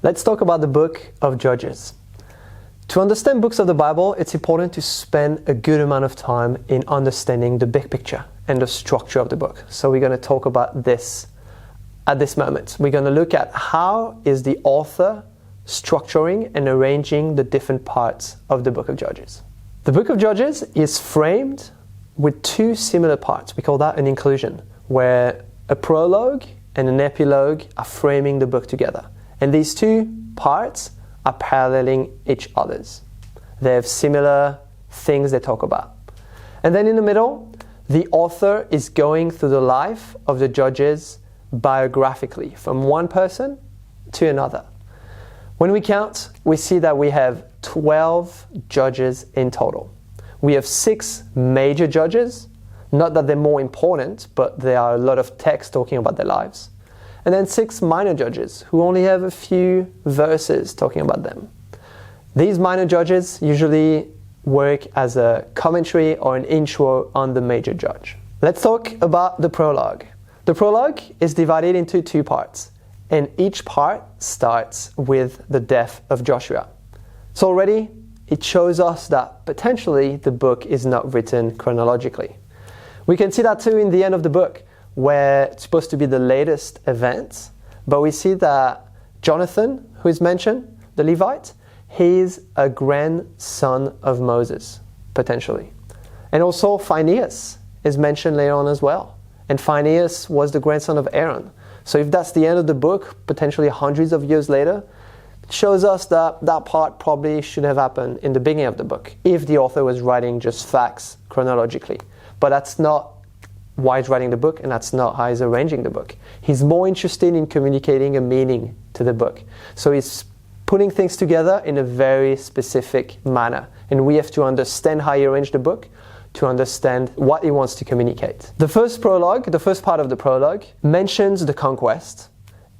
Let's talk about the book of Judges. To understand books of the Bible, it's important to spend a good amount of time in understanding the big picture and the structure of the book. So we're going to talk about this at this moment. We're going to look at how is the author structuring and arranging the different parts of the book of Judges. The book of Judges is framed with two similar parts. We call that an inclusion, where a prologue and an epilogue are framing the book together. And these two parts are paralleling each other's. They have similar things they talk about. And then in the middle, the author is going through the life of the judges biographically, from one person to another. When we count, we see that we have 12 judges in total. We have 6 major judges, not that they're more important, but there are a lot of texts talking about their lives. And then 6 minor judges who only have a few verses talking about them. These minor judges usually work as a commentary or an intro on the major judge. Let's talk about the prologue. The prologue is divided into 2 parts, and each part starts with the death of Joshua. So already it shows us that potentially the book is not written chronologically. We can see that too in the end of the book, where it's supposed to be the latest event, but we see that Jonathan, who is mentioned, the Levite, he's a grandson of Moses, potentially. And also Phinehas is mentioned later on as well. And Phinehas was the grandson of Aaron. So if that's the end of the book, potentially hundreds of years later, it shows us that that part probably should have happened in the beginning of the book, if the author was writing just facts chronologically. But that's not why he's writing the book, and that's not how he's arranging the book. He's more interested in communicating a meaning to the book. So he's putting things together in a very specific manner. And we have to understand how he arranged the book to understand what he wants to communicate. The first prologue, the first part of the prologue, mentions the conquest,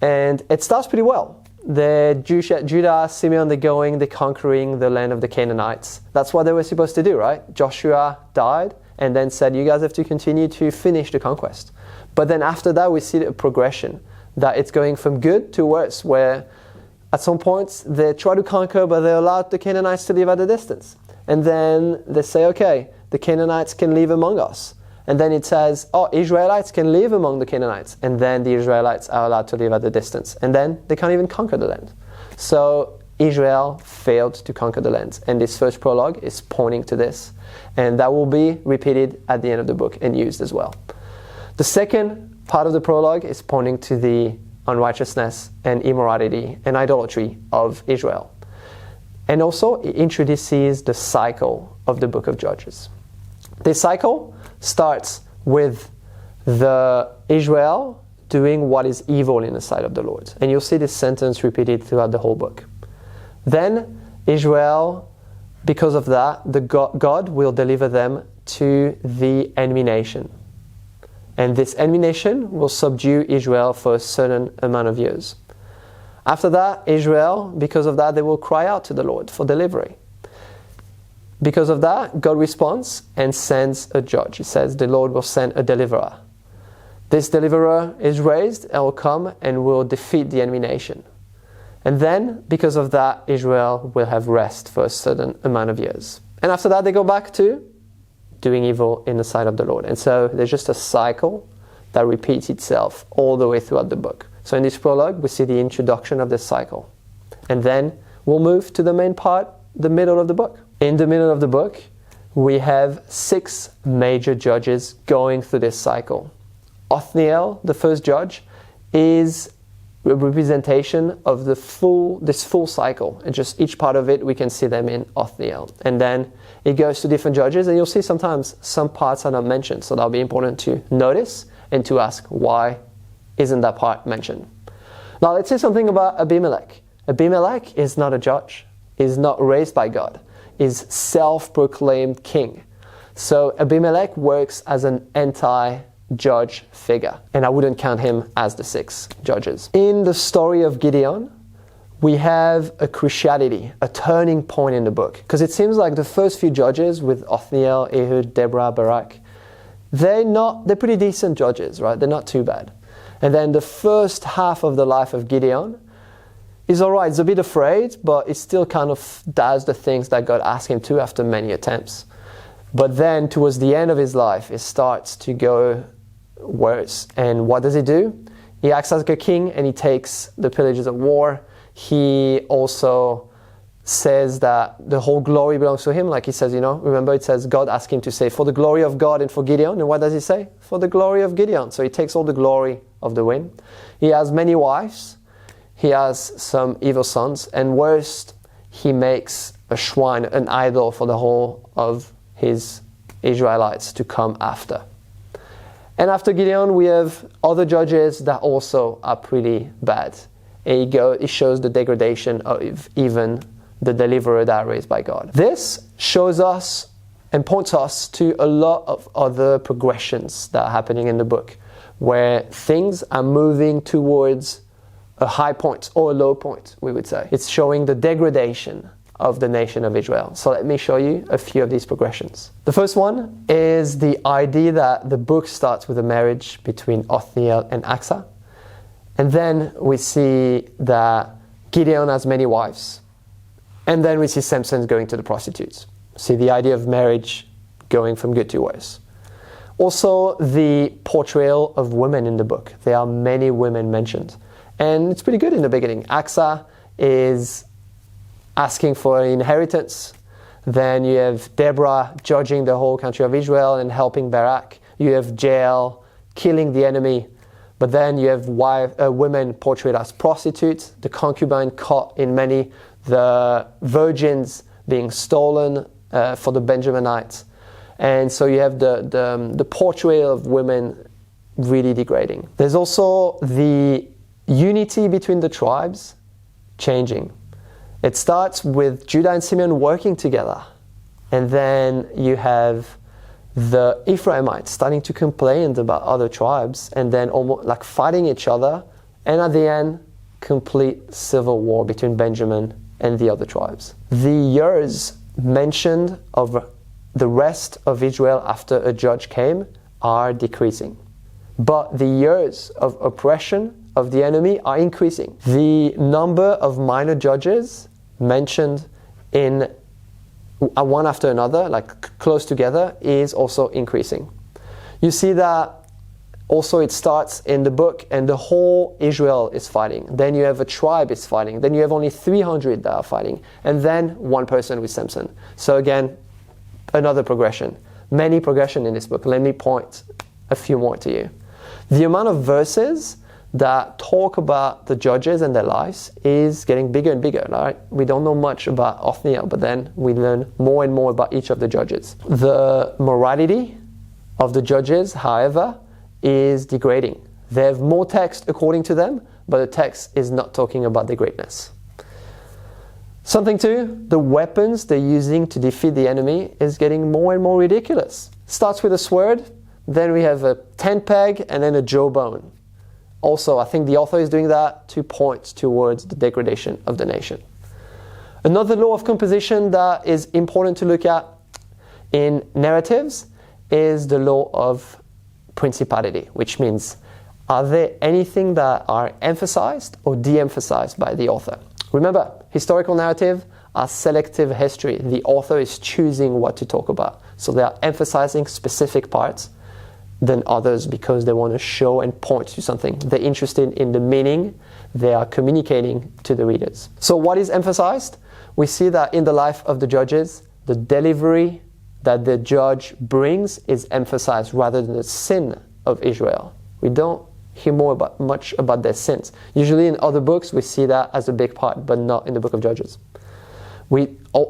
and it starts pretty well. Judah, Simeon, they're conquering the land of the Canaanites. That's what they were supposed to do, right? Joshua died, and then said, you guys have to continue to finish the conquest. But then after that, we see a progression, that it's going from good to worse, where at some points they try to conquer, but they allowed the Canaanites to live at a distance. And then they say, okay, the Canaanites can live among us. And then it says, Israelites can live among the Canaanites. And then the Israelites are allowed to live at a distance. And then they can't even conquer the land. So Israel failed to conquer the land. And this first prologue is pointing to this. And that will be repeated at the end of the book and used as well. The second part of the prologue is pointing to the unrighteousness and immorality and idolatry of Israel. And also it introduces the cycle of the book of Judges. This cycle starts with the Israel doing what is evil in the sight of the Lord. And you'll see this sentence repeated throughout the whole book. Then Israel, because of that, God will deliver them to the enemy nation. And this enemy nation will subdue Israel for a certain amount of years. After that, Israel, because of that, they will cry out to the Lord for delivery. Because of that, God responds and sends a judge. He says the Lord will send a deliverer. This deliverer is raised and will come and will defeat the enemy nation. And then, because of that, Israel will have rest for a certain amount of years. And after that, they go back to doing evil in the sight of the Lord. And so there's just a cycle that repeats itself all the way throughout the book. So in this prologue, we see the introduction of this cycle. And then we'll move to the main part, the middle of the book. In the middle of the book, we have 6 major judges going through this cycle. Othniel, the first judge, is a representation of this full cycle. And just each part of it, we can see them in Othniel. And then it goes to different judges, and you'll see sometimes some parts are not mentioned. So that'll be important to notice and to ask, why isn't that part mentioned? Now let's say something about Abimelech. Abimelech is not a judge, is not raised by God, is self-proclaimed king. So Abimelech works as an anti-judge figure, and I wouldn't count him as the 6 judges. In the story of Gideon, we have a cruciality, a turning point in the book, because it seems like the first few judges with Othniel, Ehud, Deborah, Barak, they're pretty decent judges, right? They're not too bad. And then the first half of the life of Gideon, He's alright, he's a bit afraid, but he still kind of does the things that God asked him to after many attempts. But then towards the end of his life, it starts to go worse. And what does he do? He acts like a king and he takes the pillages of war. He also says that the whole glory belongs to him. Like he says, remember it says God asked him to say, for the glory of God and for Gideon. And what does he say? For the glory of Gideon. So he takes all the glory of the win. He has many wives. He has some evil sons. And worst, he makes a shrine, an idol for the whole of his Israelites to come after. And after Gideon, we have other judges that also are pretty bad. It shows the degradation of even the deliverer that are raised by God. This shows us and points us to a lot of other progressions that are happening in the book, where things are moving towards a high point or a low point, we would say. It's showing the degradation of the nation of Israel. So let me show you a few of these progressions. The first one is the idea that the book starts with a marriage between Othniel and Achsah. And then we see that Gideon has many wives. And then we see Samson going to the prostitutes. See the idea of marriage going from good to worse. Also, the portrayal of women in the book. There are many women mentioned. And it's pretty good in the beginning. Achsah is asking for an inheritance. Then you have Deborah judging the whole country of Israel and helping Barak. You have Jael killing the enemy. But then you have women portrayed as prostitutes, the concubine caught in many, the virgins being stolen for the Benjaminites. And so you have the portrayal of women really degrading. There's also the unity between the tribes changing. It starts with Judah and Simeon working together. And then you have the Ephraimites starting to complain about other tribes and then almost like fighting each other. And at the end, complete civil war between Benjamin and the other tribes. The years mentioned of the rest of Israel after a judge came are decreasing. But the years of oppression of the enemy are increasing. The number of minor judges mentioned in one after another, like close together, is also increasing. You see that also it starts in the book and the whole Israel is fighting. Then you have a tribe is fighting. Then you have only 300 that are fighting. And then one person with Samson. So again, another progression. Many progression in this book. Let me point a few more to you. The amount of verses that talk about the judges and their lives is getting bigger and bigger, right? We don't know much about Othniel, but then we learn more and more about each of the judges. The morality of the judges, however, is degrading. They have more text according to them, but the text is not talking about their greatness. Something too, the weapons they're using to defeat the enemy is getting more and more ridiculous. Starts with a sword, then we have a tent peg, and then a jawbone. Also, I think the author is doing that to point towards the degradation of the nation. Another law of composition that is important to look at in narratives is the law of principality, which means, are there anything that are emphasized or de-emphasized by the author? Remember, historical narrative are selective history. The author is choosing what to talk about. So they are emphasizing specific parts than others because they want to show and point to something. They're interested in the meaning they are communicating to the readers. So what is emphasized? We see that in the life of the judges, the delivery that the judge brings is emphasized rather than the sin of Israel. We don't hear much about their sins. Usually in other books we see that as a big part, but not in the book of Judges.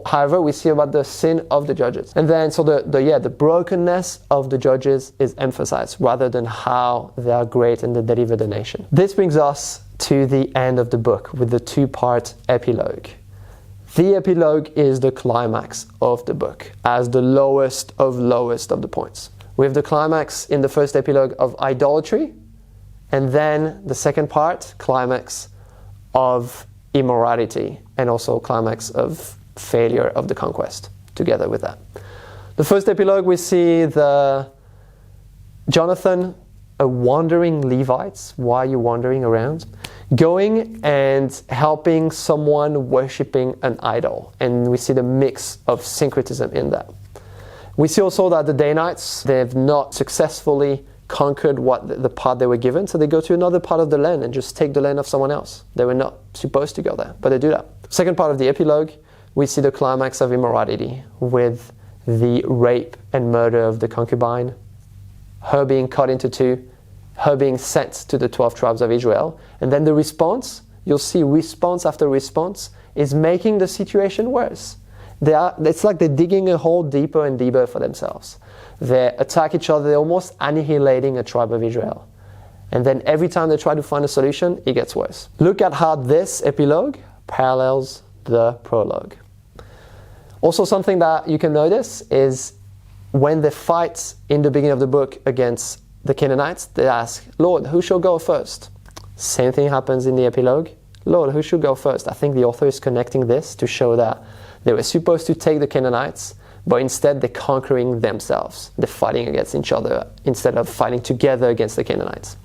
However, we see about the sin of the judges. And then, so the brokenness of the judges is emphasized rather than how they are great and they deliver the nation. This brings us to the end of the book with the two-part epilogue. The epilogue is the climax of the book as the lowest of the points. We have the climax in the first epilogue of idolatry, and then the second part, climax of immorality, and also climax of failure of the conquest together with that. The first epilogue, we see Jonathan a wandering Levite. Why are you wandering around? Going and helping someone worshipping an idol. And we see the mix of syncretism in that. We see also that the Danites, they've not successfully conquered the part they were given, so they go to another part of the land and just take the land of someone else. They were not supposed to go there, but they do that. Second part of the epilogue, we see the climax of immorality with the rape and murder of the concubine, her being cut into two, her being sent to the 12 tribes of Israel. And then the response, you'll see response after response, is making the situation worse. It's like they're digging a hole deeper and deeper for themselves. They attack each other, they're almost annihilating a tribe of Israel. And then every time they try to find a solution, it gets worse. Look at how this epilogue parallels the prologue. Also, something that you can notice is when they fight in the beginning of the book against the Canaanites, they ask, Lord, who shall go first? Same thing happens in the epilogue. Lord, who should go first? I think the author is connecting this to show that they were supposed to take the Canaanites, but instead they're conquering themselves. They're fighting against each other instead of fighting together against the Canaanites.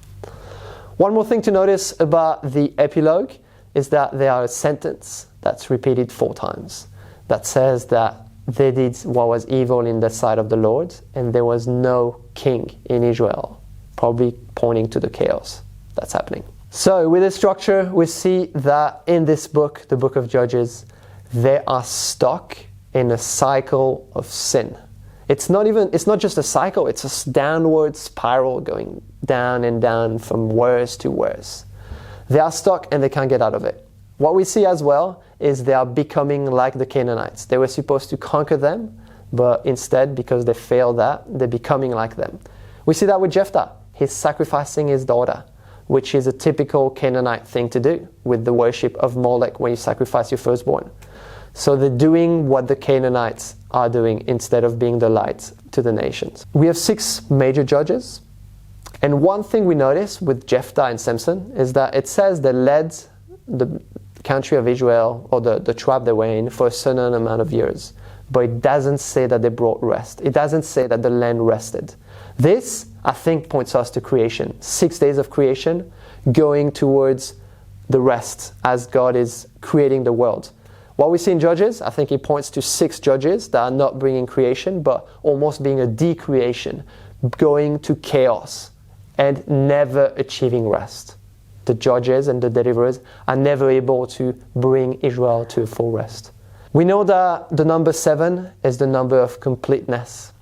One more thing to notice about the epilogue is that there are a sentence that's repeated 4 times that says that they did what was evil in the sight of the Lord, and there was no king in Israel, probably pointing to the chaos that's happening. So with this structure, we see that in this book, the book of Judges, they are stuck in a cycle of sin. It's not just a cycle, it's a downward spiral going down and down from worse to worse. They are stuck and they can't get out of it. What we see as well is they are becoming like the Canaanites. They were supposed to conquer them, but instead, because they failed that, they're becoming like them. We see that with Jephthah. He's sacrificing his daughter, which is a typical Canaanite thing to do with the worship of Molech when you sacrifice your firstborn. So they're doing what the Canaanites are doing instead of being the light to the nations. We have 6 major judges. And one thing we notice with Jephthah and Samson is that it says they led the country of Israel, or the tribe they were in, for a certain amount of years. But it doesn't say that they brought rest. It doesn't say that the land rested. This, I think, points us to creation. 6 days of creation going towards the rest as God is creating the world. What we see in Judges, I think it points to 6 judges that are not bringing creation, but almost being a decreation, going to chaos and never achieving rest. The judges and the deliverers are never able to bring Israel to a full rest. We know that the number 7 is the number of completeness.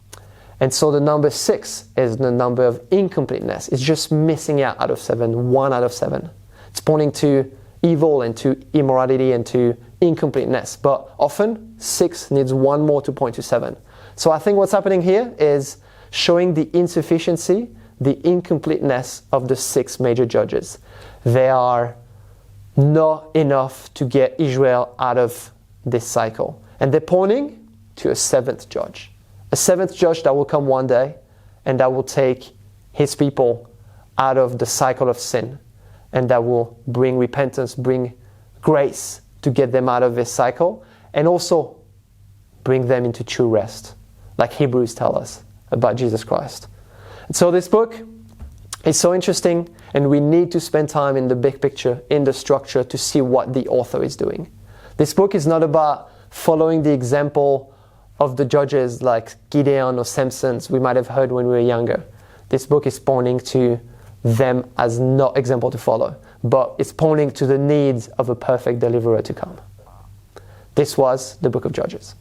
And so the number 6 is the number of incompleteness. It's just missing out of 7, 1 out of 7. It's pointing to evil and to immorality and to incompleteness. But often 6 needs 1 more to point to 7. So I think what's happening here is showing the insufficiency, the incompleteness of the 6 major judges. They are not enough to get Israel out of this cycle. And they're pointing to a 7th judge. A 7th judge that will come one day and that will take his people out of the cycle of sin and that will bring repentance, bring grace to get them out of this cycle and also bring them into true rest, like Hebrews tell us about Jesus Christ. And so this book is so interesting, and we need to spend time in the big picture, in the structure, to see what the author is doing. This book is not about following the example of the judges like Gideon or Samson we might have heard when we were younger. This book is pointing to them as not example to follow, but it's pointing to the needs of a perfect deliverer to come. This was the book of Judges.